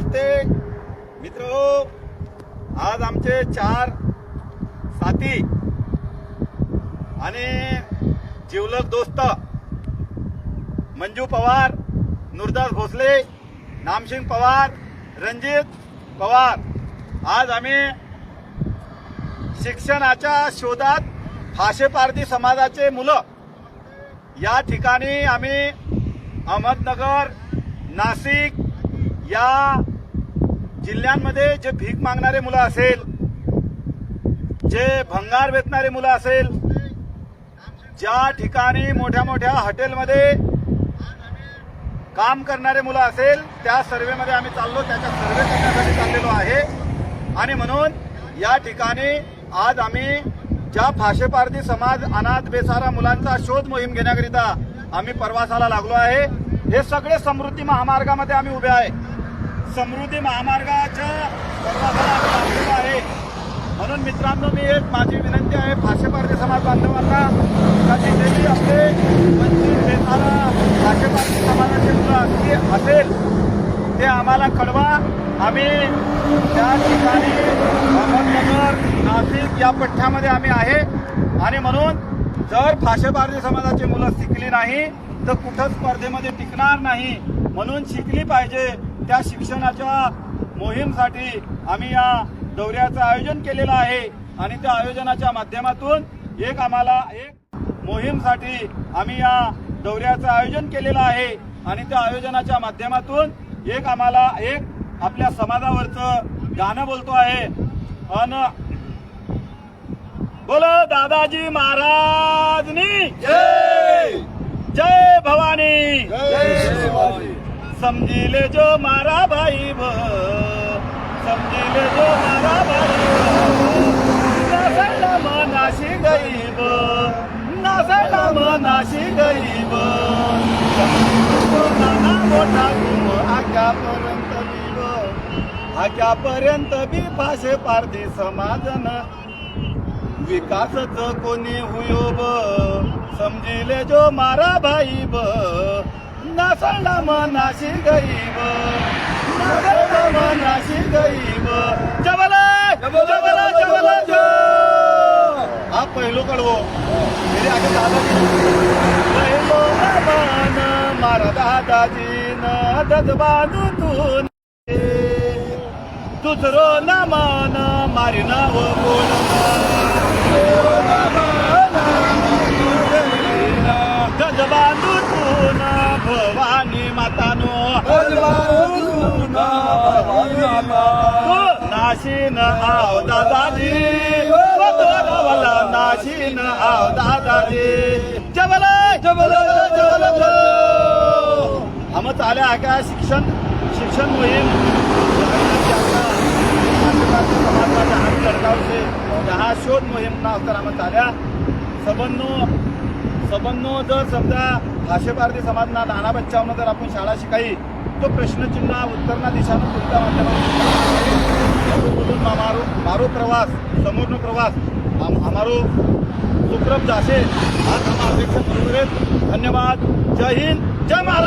नमस्ते मित्रो, आज आमचे 4 साथी आणि जिवलग दोस्त मंजू पवार, नुरदास भोसले, नामसिंग पवार, रणजित पवार, आज आम्ही शिक्षणाच्या शोधात फाशेपारधी समाजाचे मुलं या ठिकाणी आम्ही अहमदनगर, नाशिक या जिल्ह्यांमध्ये जे भीक मागणारे मुलं असेल, जे भंगार वेचणारे मुलं असेल, ज्या ठिकाणी मोठ्या मोठ्या हॉटेलमध्ये काम करणारे मुलं असेल, त्या सर्वेमध्ये आम्ही चाललो, त्याच्या सर्वे करण्यासाठी चाललेलो आहे. आणि म्हणून या ठिकाणी आज आम्ही ज्या फाशेपारधी समाज अनाथ बेसारा मुलांचा शोध मोहीम घेण्याकरिता आम्ही प्रवासाला लागलो आहे. हे सगळे समृद्धी महामार्गामध्ये आम्ही उभे आहे. समृद्धी महामार्गाच्या प्रवासाला आम्ही लागलेलो आहे. म्हणून मित्रांनो, मी एक माझी विनंती आहे फाशेपारधी समाज बांधवांना, का जिथेही आपले वंचित बेसारा फाशेपारधी समाजाचे मुलं असेल ते आम्हाला कळवा. आम्ही त्या ठिकाणी अहमदनगर, नाशिक या पठ्ठ्यामध्ये आम्ही आहे. आणि म्हणून जर फाशेपारधी समाजाची मुलं शिकली नाही तर कुठं स्पर्धेमध्ये टिकणार नाही. म्हणून शिकली पाहिजे. त्या शिक्षणाच्या मोहीमसाठी आम्ही या दौऱ्याचं आयोजन केलेलं आहे. आणि त्या आयोजनाच्या माध्यमातून एक मोहीमसाठी आम्ही या दौऱ्याचं आयोजन केलेलं आहे. आणि त्या आयोजनाच्या माध्यमातून आम्हाला आपल्या समाजावरचं गाणं बोलतो आहे. अन बोलो दादाजी महाराजनी जय, जय भवानी, समझिले जो मारा भाई भ, समझिले जो मारा भाई नासायला मनाशी गईब, नासायला मनाशी गईब, नाना मोठा गुम आक्यापर्यंत बी फाशेपारधी समाजन विकासच कोणी हुयोब, समजिले जो मारा भाई ब, नासळला मनाशी गईब, नासळला मनाशी गईब. जबला जबला जबला जो हा पहिलो कडवो मेरे आगे दादाजी पहिलो मन मारा दादाजी न दद बांधू तू दुसरो न मान मारी नाव बोल, गज बांधू तू न भवानी मातानो, नाशिन आव दादाजी, नाशिन आव दादाजी. जबला जबला जबला हम चाल्या का शिक्षण मोहीम समाजवाच्या हात लढकावचे जहा शोध मोहीम नाव तर आम्हाला झाल्या. सबंनो जर समजा फाशेपारधी समाजना लहाना बच्चावनं जर आपण शाळा शिकाई तो प्रश्नचिन्ह उत्तरना दिशानं कोणत्या माध्यमातून मारो प्रवास समोरनो प्रवास हमारो सुप्रभ जासे आज हम अपेक्षा करू. धन्यवाद. जय हिंद, जय महाराष्ट्र.